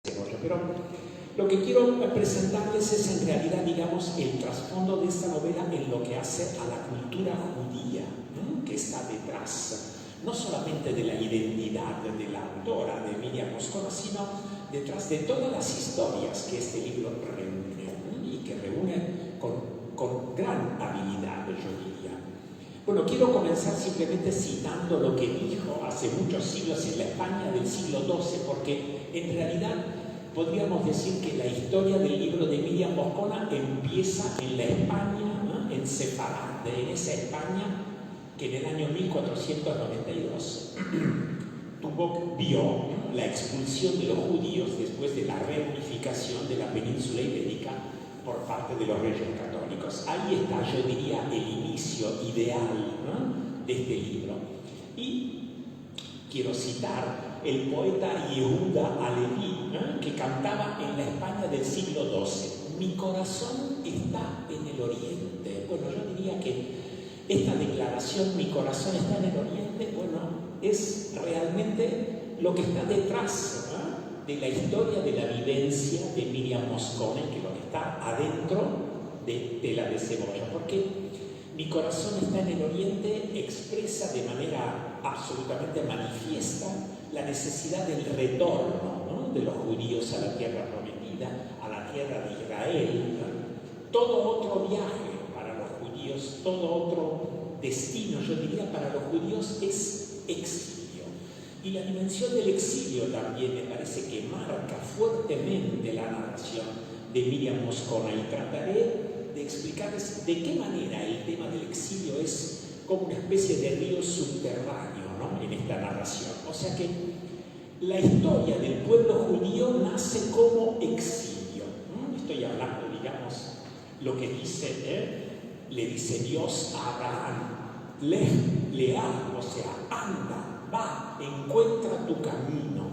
Pero lo que quiero presentarles es en realidad, digamos, el trasfondo de esta novela en lo que hace a la cultura judía, ¿no?, que está detrás, no solamente de la identidad de la autora, de Miriam Moscona, sino detrás de todas las historias que este libro reúne, ¿no?, y que reúne con gran habilidad, yo diría. Bueno, quiero comenzar simplemente citando lo que dijo hace muchos siglos en la España del siglo XII, porque en realidad podríamos decir que la historia del libro de Miriam Moscona empieza en la España, ¿no?, en Sefarad, en esa España que en el año 1492 vio la expulsión de los judíos después de la reunificación de la península ibérica por parte de los reyes católicos. Ahí está, yo diría, el inicio ideal, ¿no?, de este libro. Y quiero citar el poeta Yehuda Halevi, ¿no?, que cantaba en la España del siglo XII: mi corazón está en el oriente. Bueno, yo diría que esta declaración, mi corazón está en el oriente, bueno, es realmente lo que está detrás, ¿no?, de la historia de la vivencia de Miriam Moscona, que lo que está adentro de Tela de Cebolla, porque mi corazón está en el oriente expresa de manera absolutamente manifiesta la necesidad del retorno, ¿no?, de los judíos a la tierra prometida, a la tierra de Israel, ¿no? Todo otro viaje para los judíos, todo otro destino, yo diría, para los judíos es exilio. Y la dimensión del exilio también me parece que marca fuertemente la narración de Miriam Moscona, y trataré de explicarles de qué manera el tema del exilio es como una especie de río subterráneo, ¿no?, en esta narración. O sea que la historia del pueblo judío nace como exilio. Estoy hablando, digamos, lo que dice, le dice Dios a Abraham: lea, o sea, anda, va, encuentra tu camino,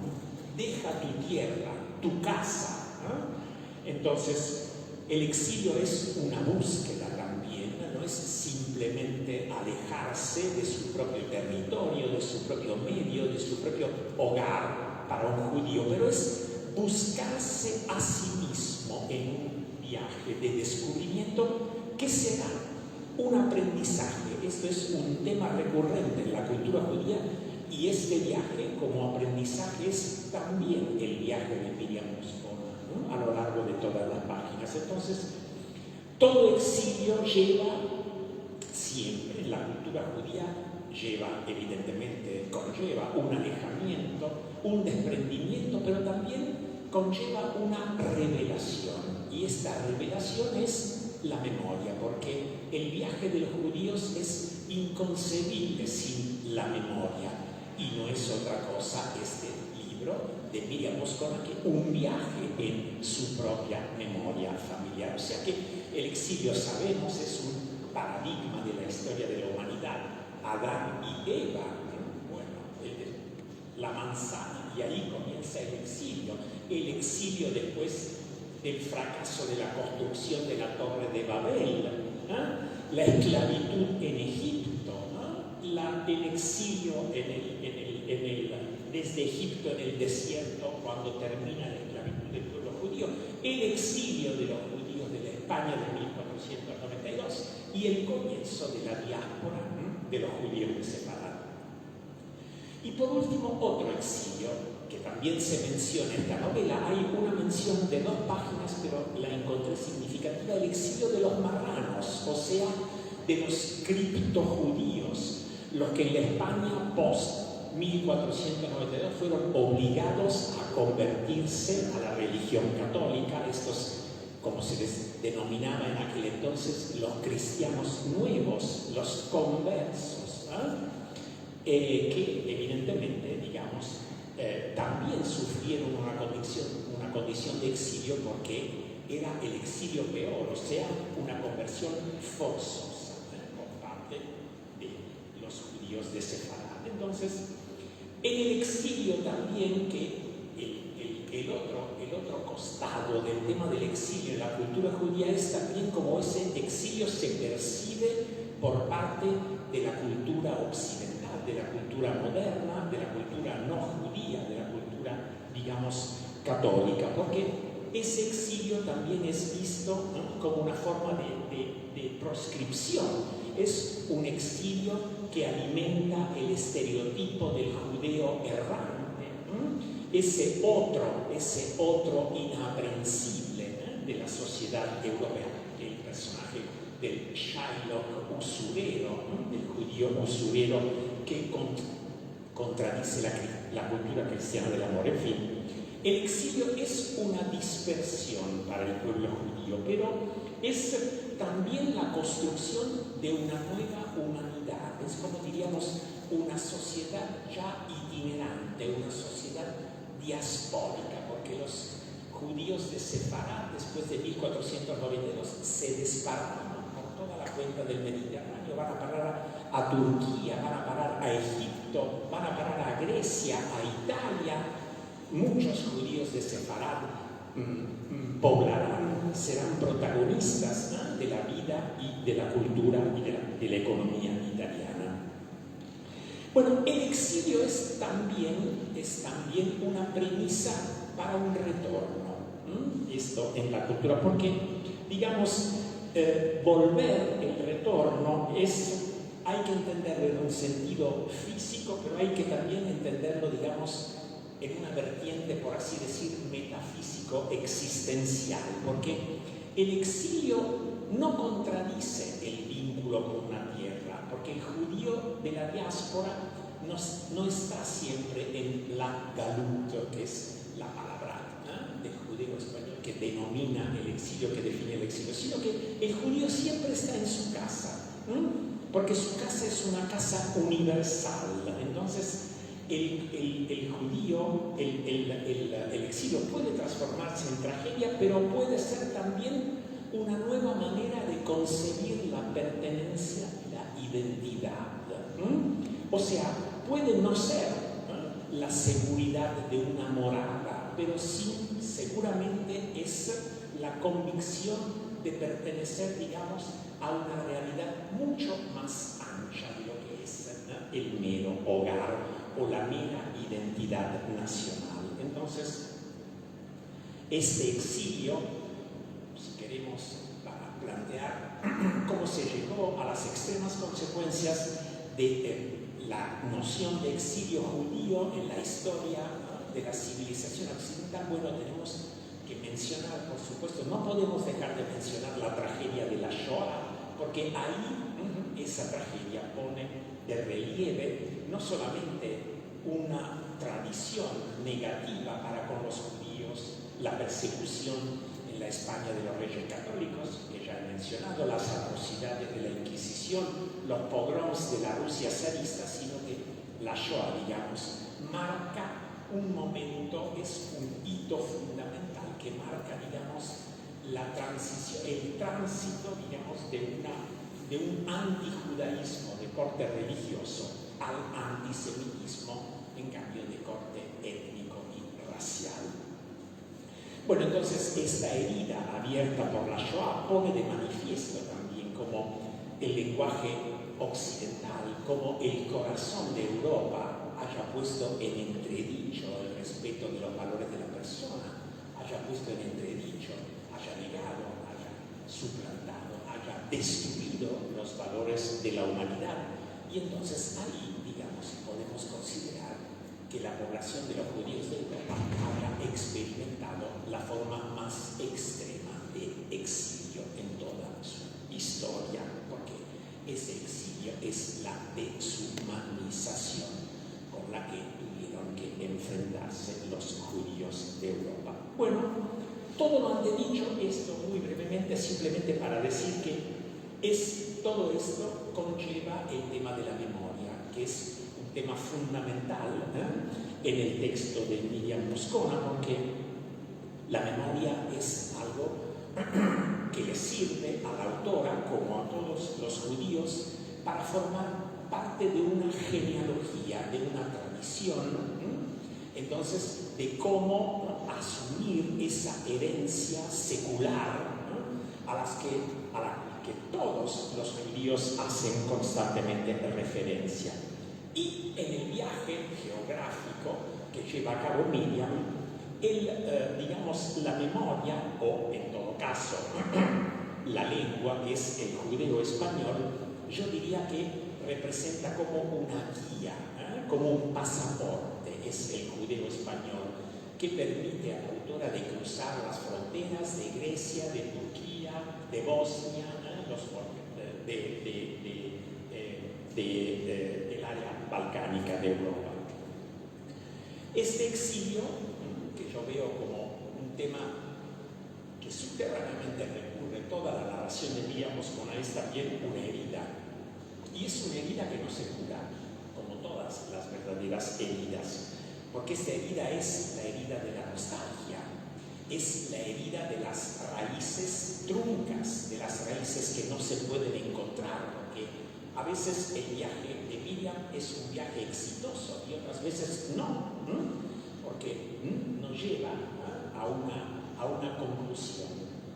deja tu tierra, tu casa, ¿no? Entonces, el exilio es una búsqueda también, no es simplemente alejarse de su propio territorio, de su propio medio, de su propio hogar para un judío, pero es buscarse a sí mismo en un viaje de descubrimiento que será un aprendizaje. Esto es un tema recurrente en la cultura judía, y este viaje como aprendizaje es también el viaje de Miriam Moscona, ¿no?, a lo largo de todas las páginas. Entonces, todo exilio lleva siempre, en la cultura judía, conlleva un alejamiento, un desprendimiento, pero también conlleva una revelación. Y esta revelación es la memoria, porque el viaje de los judíos es inconcebible sin la memoria. Y no es otra cosa este libro de Miriam Moscona que un viaje en su propia memoria familiar. O sea que el exilio, sabemos, es un paradigma de la historia de la humanidad. Adán y Eva, bueno, la manzana, y ahí comienza el exilio. El exilio después del fracaso de la construcción de la Torre de Babel, ¿no?, la esclavitud en Egipto, ¿no?, el exilio desde Egipto en el desierto, cuando termina la esclavitud del pueblo judío, el exilio de los judíos de la España de 1492 y el comienzo de la diáspora, ¿no?, de los judíos de Sefarad. Y por último, otro exilio que también se menciona en esta novela. Hay una mención de 2 páginas, pero la encontré significativa: el exilio de los marranos, o sea, de los criptojudíos, los que en la España post 1492 fueron obligados a convertirse a la religión católica. Estos, como se les denominaba en aquel entonces, los cristianos nuevos, los conversos, ¿no?, que evidentemente, digamos, también sufrieron una condición de exilio, porque era el exilio peor, o sea, una conversión forzosa, por parte de los judíos de Sefarad. Entonces, en el exilio también, que el otro costado del tema del exilio en la cultura judía es también como ese exilio se percibe por parte de la cultura occidental, de la cultura moderna, de la cultura no judía, de la cultura, digamos, católica, porque ese exilio también es visto, ¿no?, como una forma de proscripción. Es un exilio que alimenta el estereotipo del judeo errante, ese otro inaprensible de la sociedad europea, el personaje del Shylock usurero, del judío usurero que contradice la cultura cristiana del amor. En fin, el exilio es una dispersión para el pueblo judío, pero es también la construcción de una nueva humanidad. Es como diríamos una sociedad ya itinerante, una sociedad diaspórica, porque los judíos de Sefarad, después de 1492, se desparraman por toda la cuenca del Mediterráneo, van a parar a Turquía, van a parar a Egipto, van a parar a Grecia, a Italia. Muchos judíos de Sefarad poblarán, serán protagonistas, ¿no?, de la vida y de la cultura y de la economía italiana. Bueno, el exilio es también una premisa para un retorno, esto en la cultura, porque, digamos, volver, el retorno, hay que entenderlo en un sentido físico, pero hay que también entenderlo, digamos, en una vertiente, por así decir, metafísico, existencial, porque el exilio no contradice el vínculo con una tierra, porque el judío de la diáspora no está siempre en la galut, que es la palabra del judío español que denomina el exilio, que define el exilio, sino que el judío siempre está en su casa, porque su casa es una casa universal. Entonces, el judío, el exilio puede transformarse en tragedia, pero puede ser también una nueva manera de concebir la pertenencia y la identidad. O sea, puede no ser la seguridad de una morada, pero sí, seguramente es la convicción de pertenecer, digamos, a una realidad mucho más ancha de lo que es el mero hogar o la mera identidad nacional. Entonces, este exilio, si queremos plantear cómo se llegó a las extremas consecuencias de la noción de exilio judío en la historia de la civilización occidental, bueno, tenemos que mencionar, por supuesto, no podemos dejar de mencionar la tragedia de la Shoah, porque ahí esa tragedia pone de relieve no solamente una tradición negativa para con los judíos, la persecución en la España de los Reyes Católicos, que ya he mencionado, las atrocidades de la Inquisición, los pogroms de la Rusia zarista, sino que la Shoah, digamos, marca un momento, es un hito fundamental que marca, digamos, la transición, el tránsito, digamos, de un antijudaísmo de corte religioso al antisemitismo, en cambio, de corte étnico y racial. Bueno, entonces esta herida abierta por la Shoah pone de manifiesto también como el lenguaje occidental, como el corazón de Europa haya puesto en entredicho el respeto de los valores de la persona, haya puesto en entredicho, haya negado, haya suplantado, haya destruido los valores de la humanidad. Y entonces ahí, digamos, podemos considerar que la población de los judíos de Europa haya experimentado la forma más extrema de exilio en toda su historia, porque ese exilio es la deshumanización con la que tuvieron que enfrentarse los judíos de Europa. Bueno, todo lo antedicho, esto muy brevemente, simplemente para decir que todo esto conlleva el tema de la memoria, que es un tema fundamental en el texto de Miriam Moscona, porque la memoria es algo que le sirve a la autora, como a todos los judíos, para formar parte de una genealogía, de una tradición, entonces, de cómo asumir esa herencia secular a la que todos los judíos hacen constantemente referencia. Y en el viaje geográfico que lleva a cabo Miriam, digamos, la memoria, o en todo caso, la lengua, que es el judeo-español, yo diría que representa como una guía, como un pasaporte, es el judeo-español, que permite a la autora de cruzar las fronteras de Grecia, de Turquía, de Bosnia, del área balcánica de Europa. Este exilio, que yo veo como un tema que subterráneamente recurre toda la narración de Miriam Moscona, es también una herida. Y es una herida que no se cura, como todas las verdaderas heridas, porque esta herida es la herida de la nostalgia, es la herida de las raíces truncas, de las raíces que no se pueden encontrar, porque a veces el viaje de Miriam es un viaje exitoso y otras veces no, porque nos lleva a una conclusión.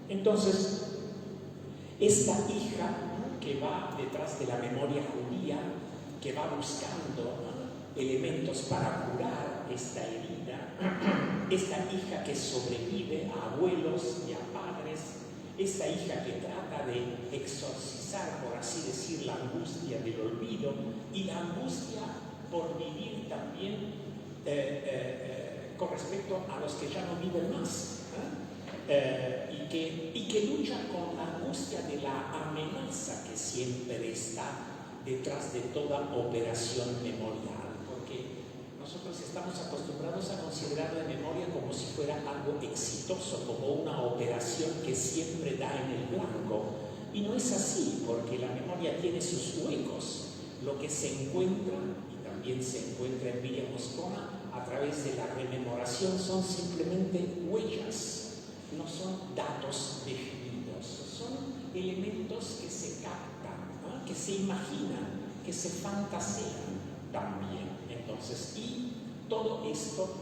Entonces, esta hija que va detrás de la memoria judía, que va buscando elementos para curar esta herida, esta hija que sobrevive a abuelos y a padres, esta hija que trata de exorcizar, por así decir, la angustia del olvido y la angustia por vivir también con respecto a los que ya no viven más, y que lucha con la angustia de la amenaza que siempre está detrás de toda operación memorial, porque nosotros estamos acostumbrados a considerar la memoria como si fuera algo exitoso, como una operación que siempre da en el blanco, y no es así, porque la memoria tiene sus huecos. Lo que se encuentra, y también se encuentra en Miriam Moscona, a través de la rememoración, son simplemente huellas, no son datos definidos, son elementos que se captan, ¿no? Que se imaginan, que se fantasean también. Entonces, y todo esto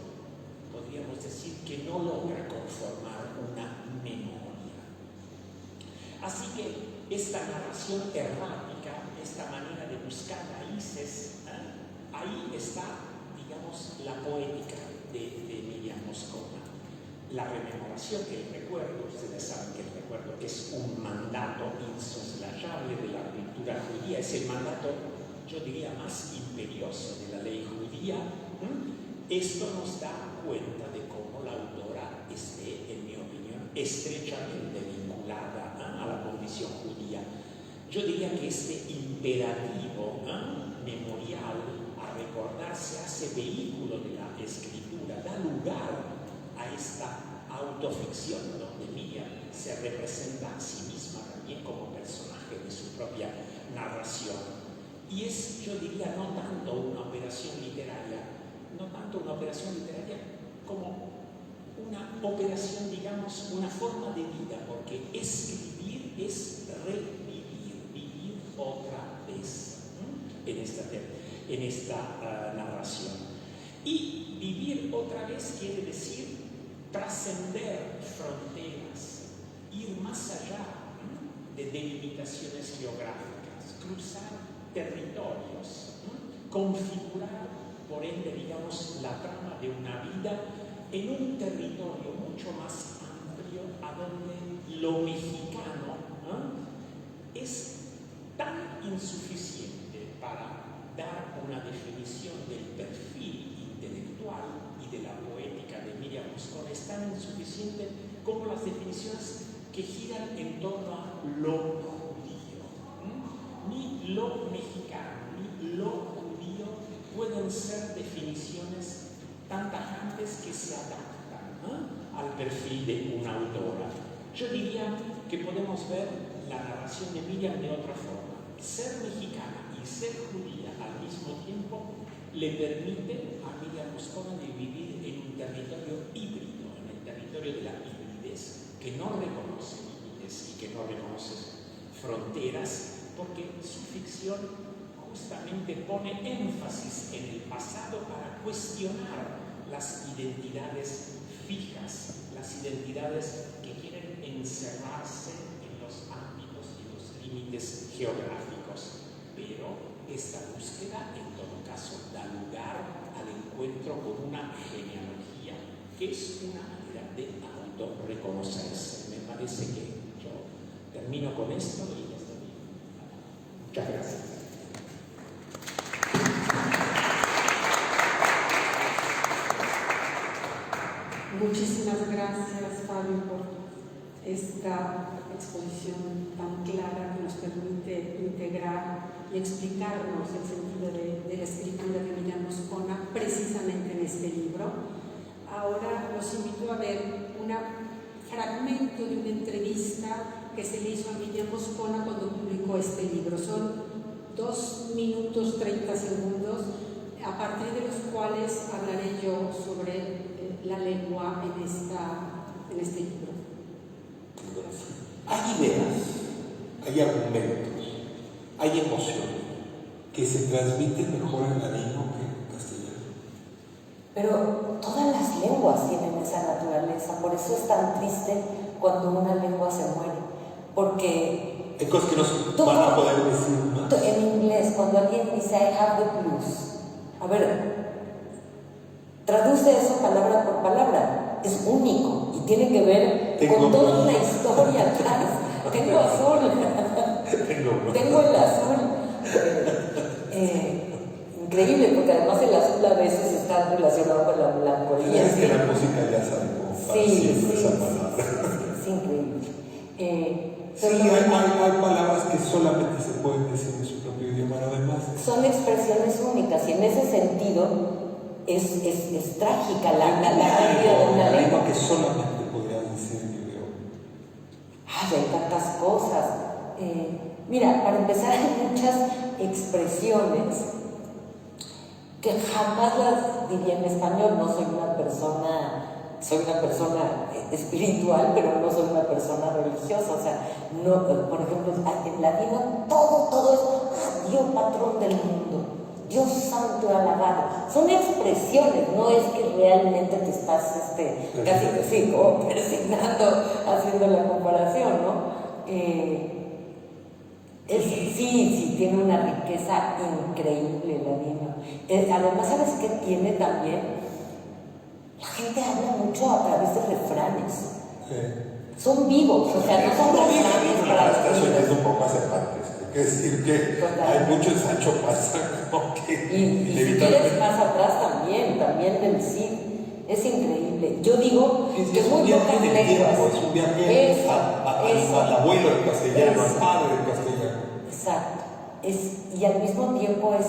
podríamos decir que no logra conformar una memoria. Así que esta narración errática, esta manera de buscar raíces, ahí está, digamos, la poética de Miriam Moscona. La rememoración, el recuerdo, ustedes saben que el recuerdo es un mandato insoslayable de la cultura judía, es el mandato, yo diría, más imperioso de la ley judía. Esto nos da cuenta de cómo la autora esté, en mi opinión, estrechamente vinculada a la condición judía. Yo diría que este imperativo memorial a recordar se hace vehículo de la escritura, da lugar a esta autoficción donde Miriam se representa a sí misma también como personaje de su propia narración. Y es, yo diría, no tanto una operación literaria como una operación, digamos, una forma de vida, porque escribir es revivir, vivir otra vez en esta narración. Y vivir otra vez quiere decir trascender fronteras, ir más allá de delimitaciones geográficas, cruzar territorios, configurar, por ende, digamos, la trama de una vida en un territorio mucho más amplio, a donde lo mexicano es tan insuficiente para dar una definición del perfil intelectual y de la poética de Miriam Moscona, es tan insuficiente como las definiciones que giran en torno a lo judío. Ni lo mexicano, ni lo judío pueden ser definiciones tan tajantes que se adaptan al perfil de una autora. Yo diría que podemos ver la narración de Miriam de otra forma. Ser mexicana y ser judía al mismo tiempo le permite a Miriam Moscona de vivir en un territorio híbrido, en el territorio de la hibridez, que no reconoce límites y que no reconoce fronteras, porque su ficción justamente pone énfasis en el pasado para cuestionar las identidades fijas, las identidades que quieren encerrarse en los ámbitos y los límites geográficos. Pero esta búsqueda, en todo caso, da lugar al encuentro con una genealogía que es una manera de autorreconocerse. Me parece que yo termino con esto y ya está bien. Muchas gracias. Muchísimas gracias, Fabio, por esta exposición tan clara que nos permite integrar y explicarnos el sentido de la escritura de Miriam Moscona precisamente en este libro. Ahora los invito a ver un fragmento de una entrevista que se le hizo a Miriam Moscona cuando publicó este libro. Son 2 minutos 30 segundos, a partir de los cuales hablaré yo sobre la lengua en este libro. Hay ideas, hay argumentos, hay emociones que se transmiten mejor en ladino que en castellano. Pero todas las lenguas tienen esa naturaleza, por eso es tan triste cuando una lengua se muere, porque hay cosas que no se van a poder decir más. En inglés, cuando alguien dice I have the blues, a ver, traduce eso palabra por palabra, es único y tiene que ver con toda una historia atrás. Tengo azul, tengo el azul. Increíble, porque además el azul a veces está relacionado con la melancolía. Es que la música ya sabe cómo siempre esa palabra. Es increíble. Sí, hay palabras que solamente se pueden decir en su propio idioma, además. Son expresiones únicas y en ese sentido es trágica la pérdida de una lengua que solamente podrías decir en idioma. Hay tantas cosas. Mira, para empezar, hay muchas expresiones que jamás las diría en español. No soy una persona espiritual, pero no soy una persona religiosa. O sea, no, por ejemplo, en latino todo es Dios patrón del mundo, Dios santo alabado. Son expresiones, no es que realmente te estás casi sí, como persignando, haciendo la comparación, ¿no? Sí, tiene una riqueza increíble el latino. Además, ¿sabes qué tiene también? La gente habla mucho a través de refranes. Son vivos, o sea, no son refranes para estás oyendo un poco a Cervantes. Hay que decir que hay mucho Sancho Panza, como que y si quieres más atrás también del Cid. Es increíble. Yo digo que es muy pocas lenguas. Es un viaje al abuelo del castellano, al padre del castellano. Exacto. Y al mismo tiempo es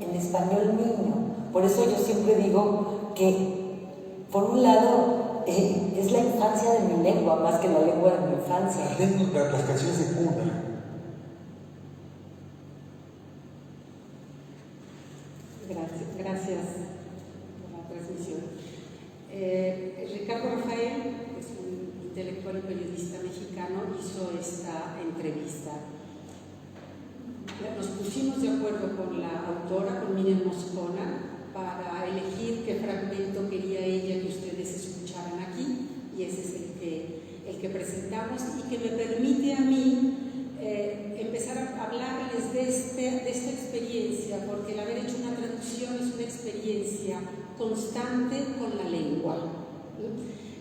el español niño. Por eso yo siempre digo que, por un lado, es la infancia de mi lengua más que la lengua de mi infancia. Las canciones de cuna. Gracias por la transmisión. Ricardo Rafael, que es un intelectual y periodista mexicano, hizo esta entrevista. Nos pusimos de acuerdo con la autora, con Miriam Moscona, para elegir qué fragmento quería ella que ustedes escucharan aquí, y ese es el que presentamos y que me permite a mí empezar a hablarles de esta experiencia, porque el haber hecho una traducción es una experiencia constante con la lengua.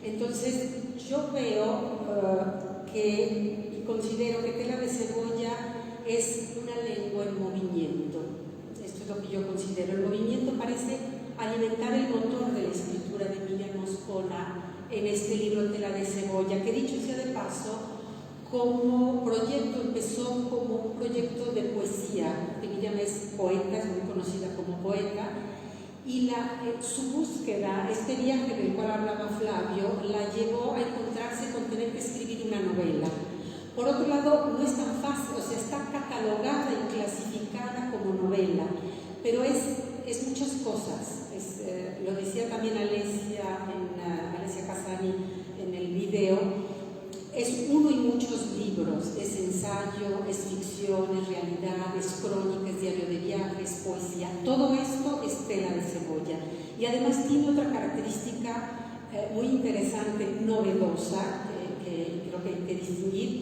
Entonces, yo veo y considero que Tela de Cebolla es una lengua en movimiento. Esto es lo que yo considero. El movimiento parece alimentar el motor de la escritura de Miriam Moscona en este libro Tela de Cebolla, que dicho sea de paso, como proyecto empezó como un proyecto de poesía. Miriam es poeta, es muy conocida como poeta, y su búsqueda, este viaje del cual hablaba Flavio, la llevó a encontrarse con tener que escribir una novela. Por otro lado, no es tan fácil, o sea, está catalogada y clasificada como novela, pero es muchas cosas. Lo decía también Alessia Casani en el video. Es uno y muchos libros, es ensayo, es ficción, es realidad, es crónica, es diario de viajes, poesía. Todo esto es Tela de Cebolla. Y además tiene otra característica muy interesante, novedosa, que creo que hay que distinguir,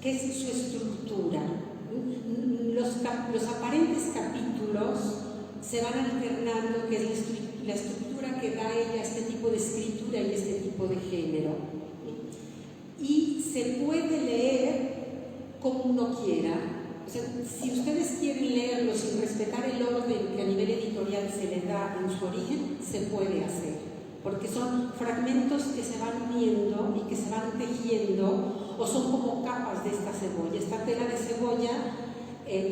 que es su estructura. Los aparentes capítulos se van alternando, que es la estructura que da ella este tipo de escritura y este tipo de género. Y se puede leer como uno quiera. O sea, si ustedes quieren leerlo sin respetar el orden que a nivel editorial se le da en su origen, se puede hacer, porque son fragmentos que se van uniendo y que se van tejiendo, o son como capas de esta cebolla. Esta tela de cebolla,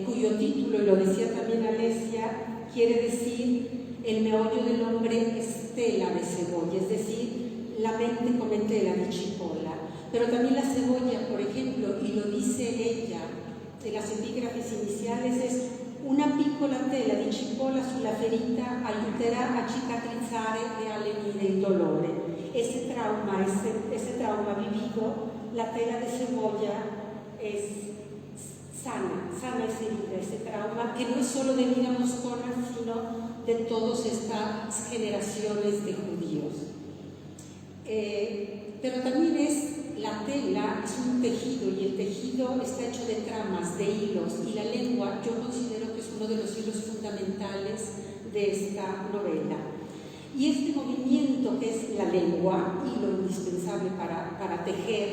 cuyo título, y lo decía también Alesia, quiere decir el meollo del hombre es tela de cebolla, es decir, la mente come tela di cipolla. Pero también la cebolla, por ejemplo, y lo dice ella en las epígrafes iniciales, es una piccola tela di cipolla sulla ferita aiuterà a cicatrizzare e a lenire il dolore. Ese trauma vivido, la tela de cebolla es sana esa herida, ese trauma, que no es solo de Mira Moscona, sino de todas estas generaciones de judíos. Pero también la tela es un tejido, y el tejido está hecho de tramas, de hilos, y la lengua yo considero que es uno de los hilos fundamentales de esta novela. Y este movimiento que es la lengua, hilo indispensable para tejer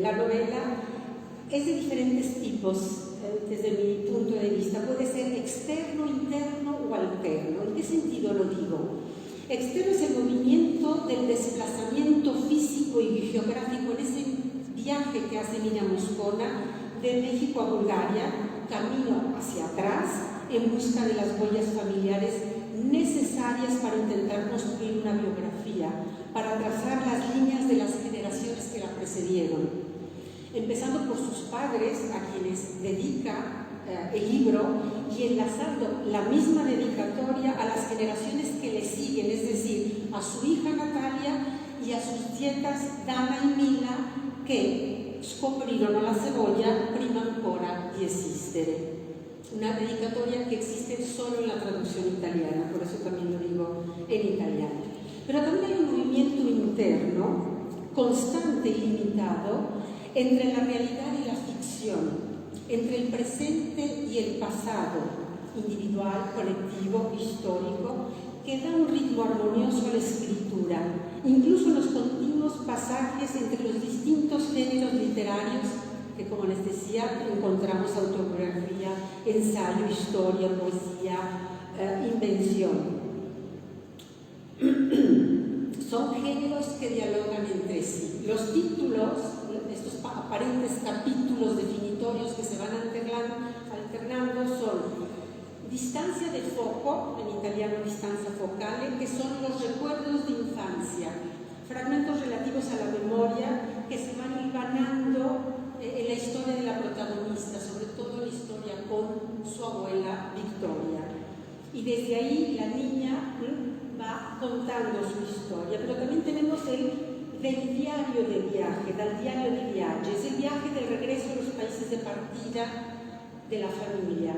la novela, es de diferentes tipos, desde mi punto de vista. Puede ser externo, interno o alterno. ¿En qué sentido lo digo? Externo es el movimiento del desplazamiento físico y geográfico en ese viaje que hace Mira Moscona de México a Bulgaria, camino hacia atrás, en busca de las huellas familiares necesarias para intentar construir una biografía, para trazar las líneas de las generaciones que la precedieron. Empezando por sus padres, a quienes dedica el libro, y enlazando la misma dedicatoria a las generaciones que le siguen, es decir, a su hija Natalia y a sus nietas Dana y Mila, che scoprirono la cebolla prima ancora di esistere. Una dedicatoria que existe solo en la traducción italiana, por eso también lo digo en italiano. Pero también hay un movimiento interno, constante y limitado, entre la realidad y la ficción, entre el presente y el pasado, individual, colectivo, histórico, que da un ritmo armonioso a la escritura, incluso en los continuos pasajes entre los distintos géneros literarios que, como les decía, encontramos autobiografía, ensayo, historia, poesía, invención. Son géneros que dialogan entre sí. Los títulos, estos aparentes capítulos definitorios que se van alternando son distancia de foco, en italiano distanza focale, que son los recuerdos de infancia, fragmentos relativos a la memoria que se van hilvanando en la historia de la protagonista, sobre todo la historia con su abuela Victoria. Y desde ahí la niña va contando su historia, pero también tenemos del diario de viaje, del diario de viaje, es el viaje del regreso a los países de partida de la familia.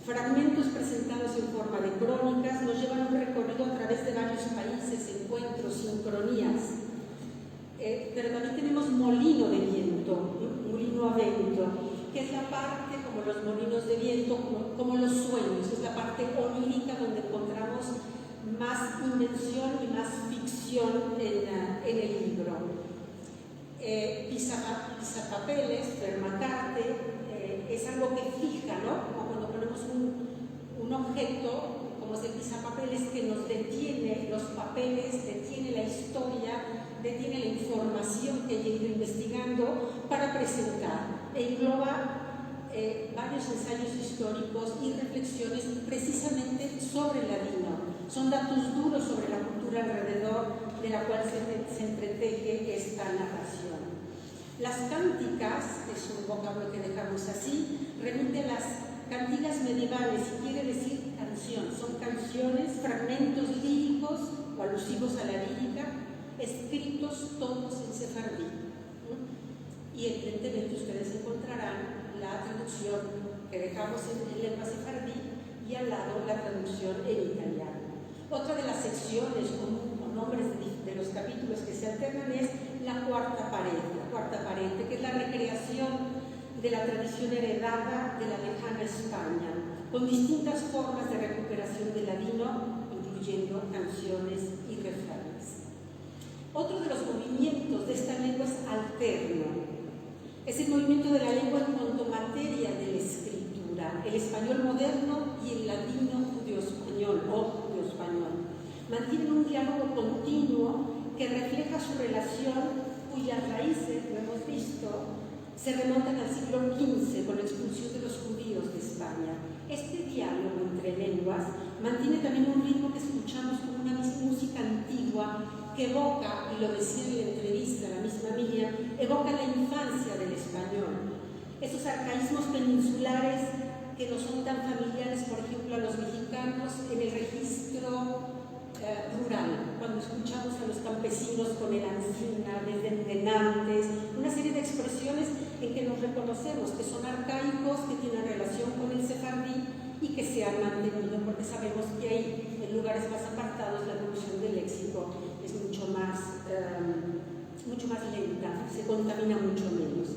Fragmentos presentados en forma de crónicas nos llevan un recorrido a través de varios países, encuentros, sincronías. Pero también tenemos molino de viento, molino a viento, que es la parte, como los molinos de viento, como los sueños, es la parte onírica donde encontramos más invención y más ficción en el libro. Pisapapeles, fermacarte, es algo que fija, ¿no? Como cuando ponemos un objeto, como es el pisapapeles, que nos detiene los papeles, detiene la historia, detiene la información que he ido investigando para presentar. E engloba varios ensayos históricos y reflexiones precisamente sobre el ladino. Son datos duros sobre la cultura alrededor de la cual se entreteje esta narración. Las cánticas, es un vocablo que dejamos así, remite a las cantigas medievales y quiere decir canción. Son canciones, fragmentos líricos o alusivos a la lírica, escritos todos en sefardí. Y evidentemente ustedes encontrarán la traducción que dejamos en lengua sefardí y al lado la traducción en italiano. Otra de las secciones con nombres de los capítulos que se alternan es la cuarta pared, que es la recreación de la tradición heredada de la lejana España, con distintas formas de recuperación del ladino, incluido incluyendo canciones y refranes. Otro de los movimientos de esta lengua es alterno. Es el movimiento de la lengua en cuanto a materia de la escritura, el español moderno y el ladino judeo-español o judeo-español. Mantienen un diálogo continuo que refleja su relación, cuyas raíces, lo hemos visto, se remontan al siglo XV con la expulsión de los judíos de España. Este diálogo entre lenguas mantiene también un ritmo que escuchamos como una música antigua que evoca, y lo decía en la entrevista la misma Miriam, evoca la infancia del español. Esos arcaísmos peninsulares que no son tan familiares, por ejemplo, a los mexicanos en el registro rural, cuando escuchamos a los campesinos con el ancina, desdendenantes, una serie de expresiones en que nos reconocemos que son arcaicos, que tienen relación con el sefardí y que se han mantenido, porque sabemos que ahí, en lugares más apartados, la evolución del léxico es mucho más lenta, se contamina mucho menos.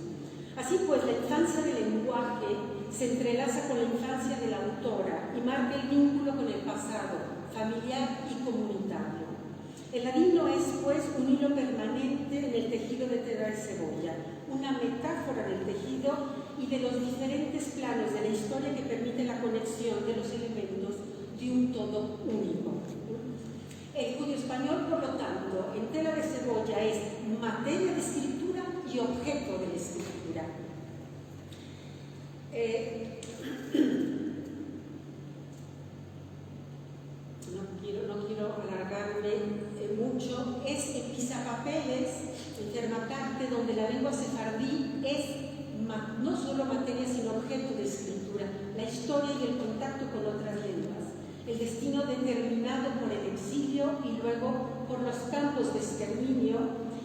Así pues, la infancia del lenguaje se entrelaza con la infancia de la autora y marca el vínculo con el pasado, familiar y comunitario. El ladino es, pues, un hilo permanente en el tejido de tela de cebolla, una metáfora del tejido y de los diferentes planos de la historia que permite la conexión de los elementos de un todo único. El judeo-español, por lo tanto, en tela de cebolla es materia de escritura y objeto de la escritura. No quiero alargarme mucho. Es el pisapapeles, el termacarte, donde la lengua sefardí es no solo materia sino objeto de escritura, la historia y el contacto con otras lenguas, el destino determinado por el exilio y luego por los campos de exterminio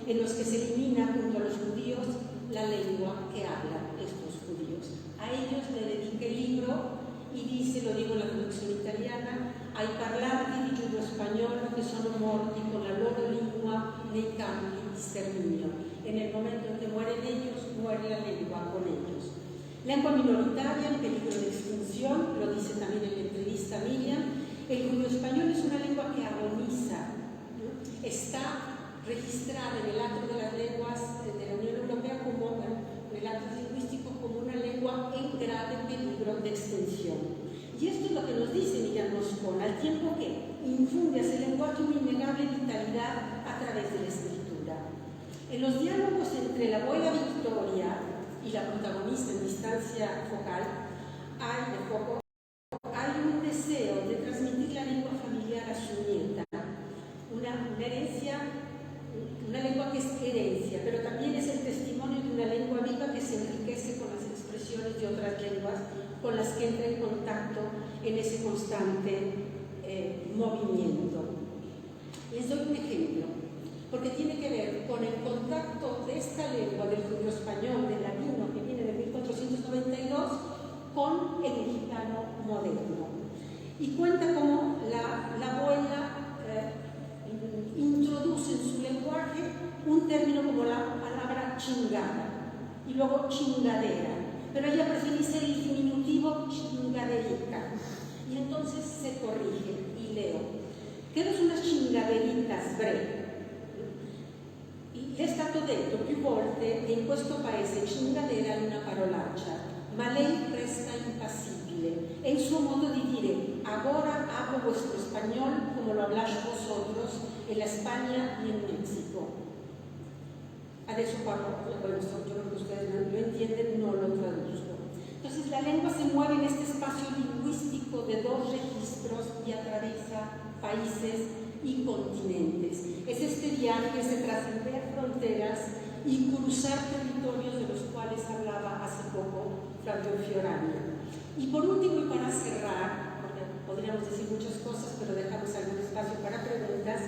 en los que se elimina junto a los judíos la lengua que hablan estos judíos. A ellos le dediqué el libro y dice, lo digo en la traducción italiana, ai parlanti di giudo spagnolo che sono morti con la loro lingua nei campi di sterminio. En el momento en que mueren ellos, muere la lengua con ellos. Lengua minoritaria en peligro de extinción, lo dice también en la entrevista Miriam. El judeo-español es una lengua que agoniza, ¿no? Está registrada en el acto de las lenguas de la Unión Europea como, en el acto lingüístico, como una lengua en grave peligro de extinción. Y esto es lo que nos dice Miriam Moscona, al tiempo que infunde a ese lenguaje una innegable vitalidad a través de la escritura. En los diálogos entre la abuela Victoria y la protagonista en distancia focal, hay un deseo de transmitir la lengua familiar a su nieta, una herencia, una lengua que es herencia, pero también es el testimonio de una lengua viva que se enriquece con las expresiones de otras lenguas con las que entra en contacto en ese constante movimiento. Les doy un ejemplo, porque tiene que ver con el contacto de esta lengua del judeo-español, del ladino, que viene de 1492, con el mexicano moderno. Y cuenta cómo la abuela introduce en su lenguaje un término como la palabra chingada y luego chingadera, pero ella prefiere ser el diminutivo chingaderica. Y entonces se corrige y leo: che non sono cingaderitas bre. Le è stato detto più volte che in questo paese cingadera è una parolaccia, ma lei resta impassibile. È il suo modo di dire: ahora hablo vuestro español como lo habláis vosotros en la España y en México. Adesso parlo, bueno, yo creo que ustedes lo entienden, no lo traduzco. Entonces la lengua se mueve en este espacio lingüístico de dos registros y atraviesa países y continentes. Es este viaje de trascender fronteras y cruzar territorios de los cuales hablaba hace poco Flavio Fiorani. Y por último, y para cerrar, porque podríamos decir muchas cosas, pero dejamos algún espacio para preguntas,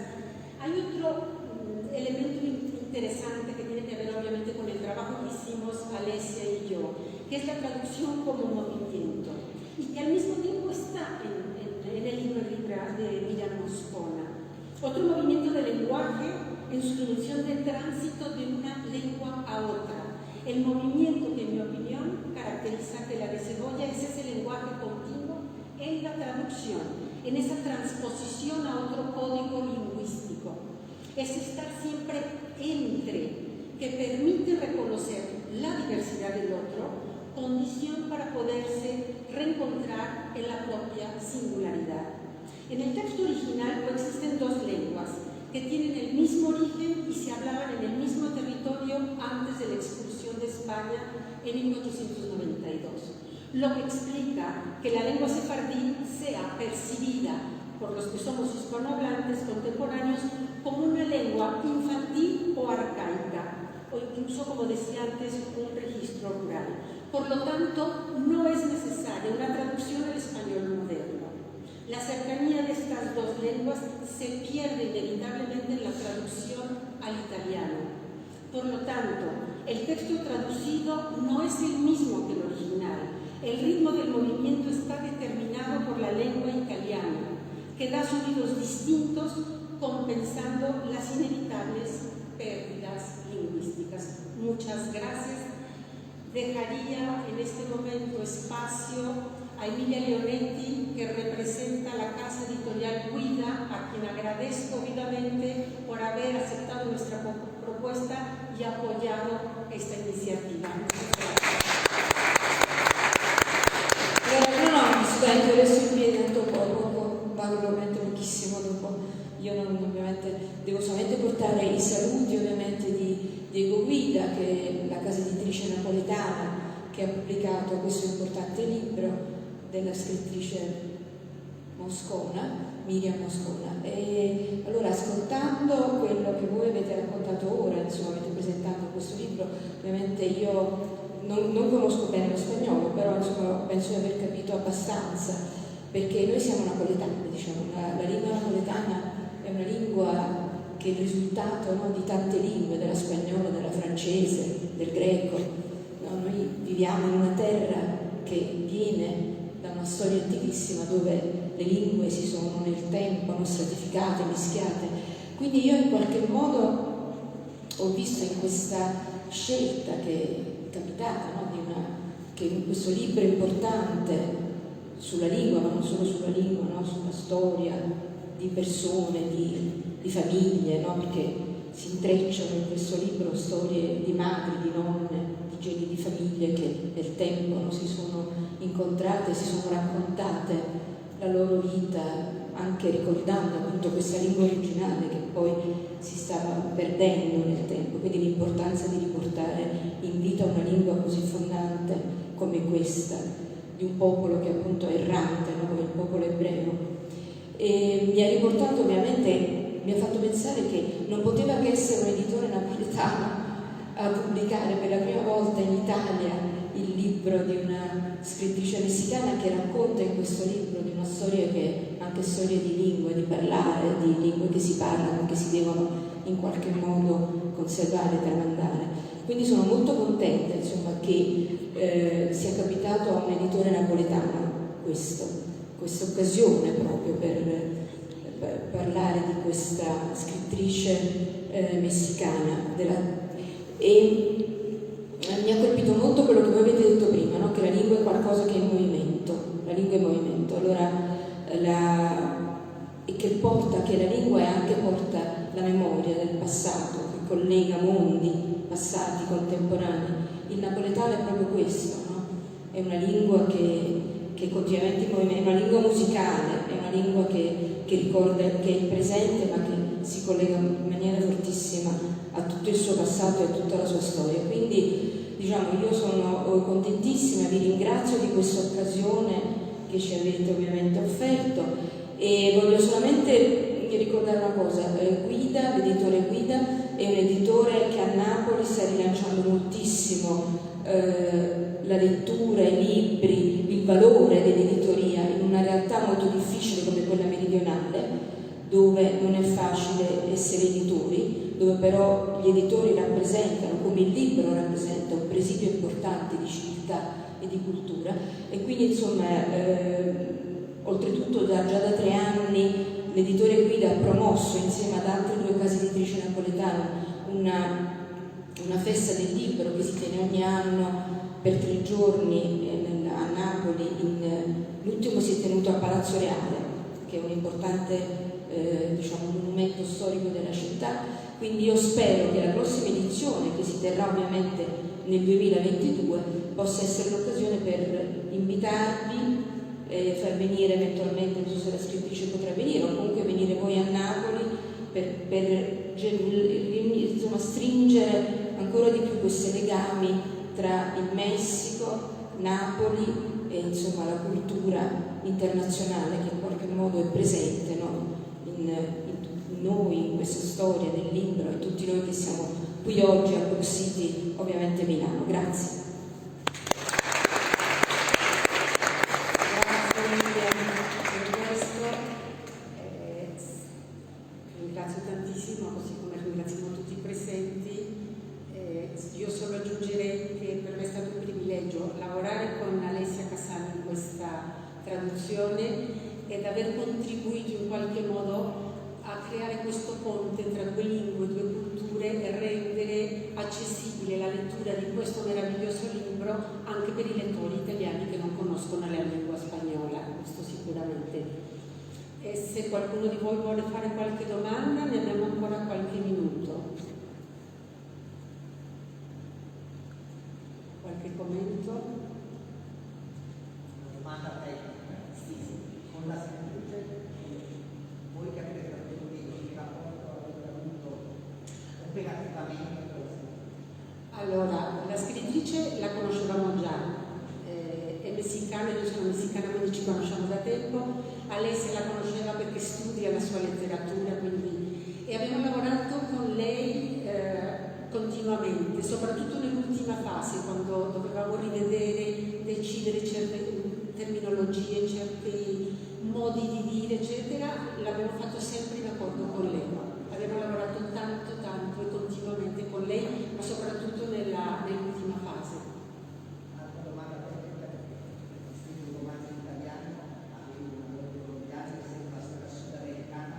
hay otro elemento interesante que tiene que ver obviamente con el trabajo que hicimos Alessia y yo, que es la traducción como movimiento, y que al mismo tiempo está en el libro de Miriam Moscona. Otro movimiento de lenguaje en su dimensión de tránsito de una lengua a otra. El movimiento que, en mi opinión, caracteriza que la de Cebolla es ese lenguaje continuo en la traducción, en esa transposición a otro código lingüístico. Es estar siempre entre, que permite reconocer la diversidad del otro, condición para poderse reencontrar en la propia singularidad. En el texto original coexisten dos lenguas que tienen el mismo origen y se hablaban en el mismo territorio antes de la expulsión de España en 1892, lo que explica que la lengua sefardí sea percibida por los que somos hispanohablantes contemporáneos como una lengua infantil o arcaica, o incluso, como decía antes, un registro rural. Por lo tanto, no es necesaria una traducción al español moderno. La cercanía de estas dos lenguas se pierde inevitablemente en la traducción al italiano. Por lo tanto, el texto traducido no es el mismo que el original. El ritmo del movimiento está determinado por la lengua italiana, que da sonidos distintos, compensando las inevitables pérdidas lingüísticas. Muchas gracias. Dejaría en este momento espacio a Emilia Leonetti, que representa la casa editorial Guida, a quien agradezco vivamente por haber aceptado nuestra propuesta y apoyado esta iniciativa. No, aspetta, adesso in piedi tanto poco, parlo veramente pochissimo dopo. Io non, ovviamente devo solamente portare i saluti ovviamente di Diego Guida, che è la casa editrice napoletana che ha pubblicato questo importante libro della scrittrice Moscona, Miriam Moscona. E allora, ascoltando quello che voi avete raccontato ora, insomma avete presentato questo libro, ovviamente io non conosco bene lo spagnolo, però insomma penso di aver capito abbastanza, perché noi siamo napoletani, diciamo, la lingua napoletana è una lingua che è il risultato, no, di tante lingue, della spagnola, della francese, del greco. No, noi viviamo in una terra che viene da una storia antichissima, dove le lingue si sono nel tempo, hanno stratificate, mischiate. Quindi io in qualche modo ho visto in questa scelta che è capitata, no, che in questo libro importante sulla lingua, ma non solo sulla lingua, no, sulla storia di persone, di famiglie, no, perché si intrecciano in questo libro storie di madri, di nonne, di geni di famiglie che nel tempo, no, si sono incontrate, si sono raccontate la loro vita, anche ricordando appunto questa lingua originale che poi si stava perdendo nel tempo, quindi l'importanza di riportare in vita una lingua così fondante come questa, di un popolo che appunto è errante, no, come il popolo ebreo. E mi ha riportato, ovviamente, mi ha fatto pensare che non poteva che essere un editore napoletano a pubblicare per la prima volta in Italia il libro di una scrittrice messicana che racconta in questo libro di una storia che è anche storia di lingue, di parlare, di lingue che si parlano, che si devono in qualche modo conservare, tramandare. Quindi sono molto contenta, insomma, che sia capitato a un editore napoletano questa occasione proprio per parlare di questa scrittrice messicana. E mi ha colpito molto quello che voi avete detto prima, no? Che la lingua è qualcosa che è in movimento, la lingua è in movimento, allora e che la lingua porta la memoria del passato, che collega mondi, passati, contemporanei. Il napoletano è proprio questo, no? È una lingua che è continuamente in movimento, è una lingua musicale, è una lingua che ricorda, che è il presente, ma che si collega in maniera fortissima a tutto il suo passato e a tutta la sua storia. Quindi, diciamo, io sono contentissima, vi ringrazio di questa occasione che ci avete ovviamente offerto, e voglio solamente ricordare una cosa: Guida, l'editore Guida, è un editore che a Napoli sta rilanciando moltissimo la lettura, i libri, il valore dell'editoria in una realtà molto difficile come quella meridionale, dove non è facile essere editori, dove però gli editori rappresentano, come il libro rappresenta, un presidio importante di civiltà e di cultura. E quindi, insomma, oltretutto già da 3 anni l'editore Guida ha promosso insieme ad altre 2 case editrici napoletane una festa del libro che si tiene ogni anno per 3 giorni a Napoli. L'ultimo si è tenuto a Palazzo Reale, perché è un importante monumento storico della città, quindi io spero che la prossima edizione, che si terrà ovviamente nel 2022, possa essere l'occasione per invitarvi, far venire eventualmente, non so se la scrittrice potrà venire, o comunque venire voi a Napoli per stringere ancora di più questi legami tra il Messico, Napoli e insomma la cultura internazionale che in qualche modo è presente, no? in noi, in questa storia del libro, e tutti noi che siamo qui oggi a Book City, ovviamente Milano. Grazie. Grazie mille per questo. Ringrazio tantissimo, così come ringraziamo tutti i presenti. Io solo aggiungerei che per me è stato un privilegio lavorare con Alessia Casani in questa traduzione ed aver contribuito in qualche modo a creare questo ponte tra due lingue, due culture e rendere accessibile la lettura di questo meraviglioso libro anche per i lettori italiani che non conoscono la lingua spagnola, questo sicuramente. E se qualcuno di voi vuole fare qualche domanda, ne abbiamo ancora qualche minuto. Qualche commento? Una domanda tecnica. Sì. Con la scrittrice, voi che avete tradotto il libro, che rapporto avete avuto operativamente? Allora, la scrittrice la conoscevamo già, è messicana, io sono messicana, quindi ci conosciamo da tempo. Alessia la conosceva perché studia la sua letteratura, quindi, e abbiamo lavorato con lei continuamente, soprattutto nell'ultima fase, quando dovevamo rivedere, decidere certe terminologie, certi modi di dire, eccetera. L'abbiamo fatto sempre in accordo con lei. Abbiamo lavorato tanto e continuamente con lei, ma soprattutto nell'ultima fase. Altra domanda tecnica, perché scrivo un romanzo in italiano, avevo una loro colombiana che sembra una storia sudamericana,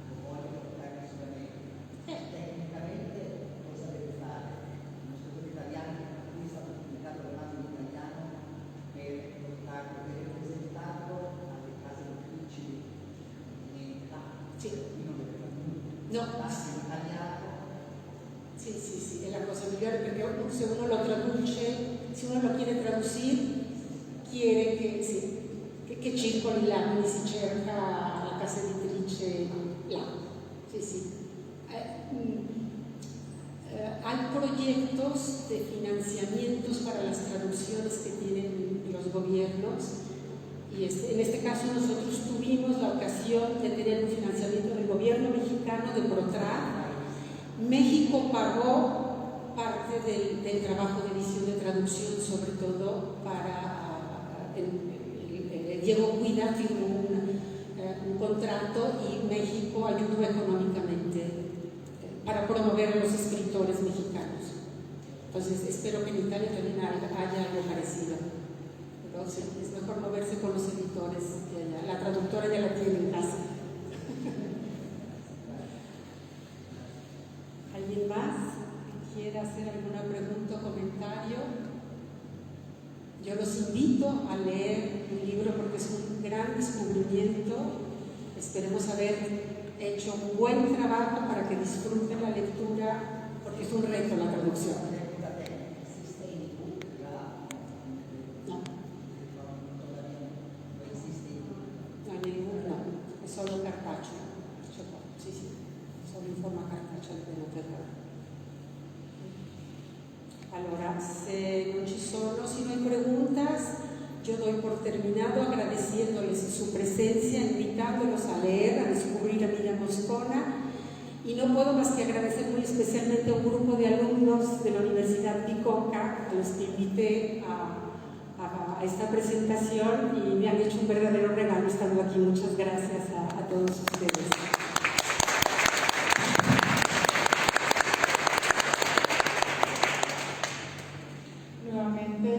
lo voglio portare in Sud America. Tecnicamente cosa deve fare? Uno scrittore italiano che è stato pubblicato il romanzo in italiano per portarlo, per rappresentarlo alle case editrici in Italia. Sì. Non deve fare nulla. No. In italiano. Sì, è la cosa migliore, perché se uno lo traduce, se uno lo quiere traducir, quiere che circoli là, quindi si cerca la casa editrice là. Sí. Hay proyectos de financiamientos para las traducciones que tienen los gobiernos, y en este caso nosotros tuvimos la ocasión de tener un financiamiento del gobierno mexicano de ProTrad. México pagó parte del trabajo de edición de traducción, sobre todo para Diego Cuida firmó un contrato y México ayudó económicamente para promover a los escritores mexicanos. Entonces espero que en Italia también haya algo parecido. Pero sí, es mejor moverse con los editores que allá. La traductora ya la tiene en casa. ¿Alguien más que quiera hacer alguna pregunta o comentario? Yo los invito a leer el libro porque es un gran descubrimiento. Esperemos haber hecho un buen trabajo para que disfruten la lectura, porque es un reto la traducción. No. No hay ninguno, è solo cartaceo. Sì, solo in forma cartacea almeno per ora. Allora, si no hay preguntas, yo doy por terminado agradeciéndoles su presencia, invitándolos a leer, a descubrir a Miriam Moscona, y no puedo más que agradecer muy especialmente a un grupo de alumnos de la Universidad Bicocca, a los que invité a esta presentación y me han hecho un verdadero regalo estando aquí. Muchas gracias a todos ustedes. Nuevamente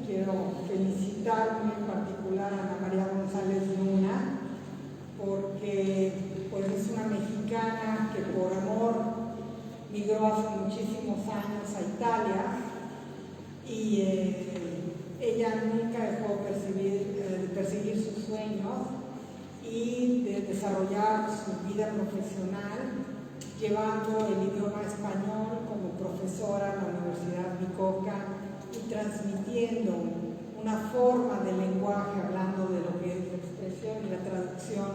quiero felicitar muy en particular a Ana María González Luna, porque pues es una mexicana que por amor migró hace muchísimos años a Italia y ella nunca dejó de perseguir sus sueños, y de desarrollar su vida profesional, llevando el idioma español como profesora en la Universidad Bicocca y transmitiendo una forma de lenguaje, hablando de lo que es la expresión y la traducción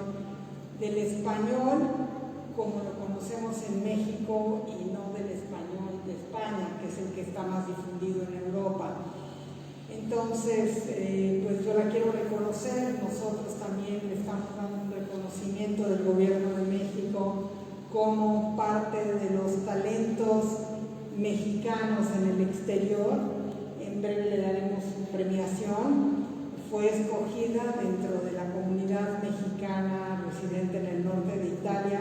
del español como lo conocemos en México y no del español de España, que es el que está más difundido en Europa. Entonces, pues yo la quiero reconocer. Nosotros también le estamos dando un reconocimiento del Gobierno de México como parte de los talentos mexicanos en el exterior. En breve le daremos su premiación. Fue escogida dentro de la comunidad mexicana residente en el norte de Italia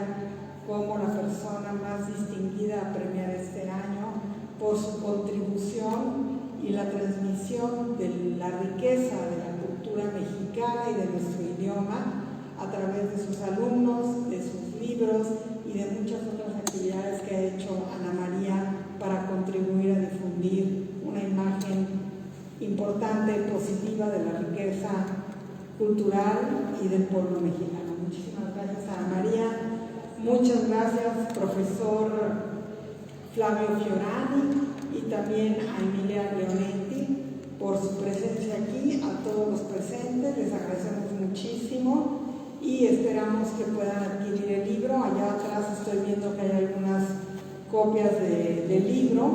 como la persona más distinguida a premiar este año por su contribución y la transmisión de la riqueza de la cultura mexicana y de nuestro idioma a través de sus alumnos, de sus libros y de muchas otras actividades que ha hecho Ana María para contribuir a difundir una imagen importante y positiva de la riqueza cultural y del pueblo mexicano. Muchísimas gracias a Ana María. Muchas gracias, profesor Flavio Fiorani, y también a Emilia Leonetti por su presencia aquí. A todos los presentes les agradecemos muchísimo y esperamos que puedan adquirir el libro. Allá atrás estoy viendo que hay algunas copias del libro,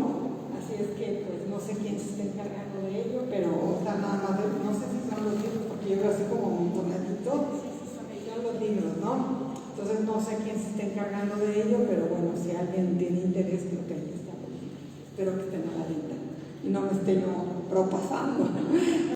así es que pues no sé quién se está encargando de ello, pero está nada más no sé si son los libros, porque yo veo así como montonadito. Son los libros, ¿no? Entonces no sé quién se está encargando de ello, pero bueno, si alguien tiene interés, creo que ahí está. Espero que estén a la venta y no me esté yo propasando.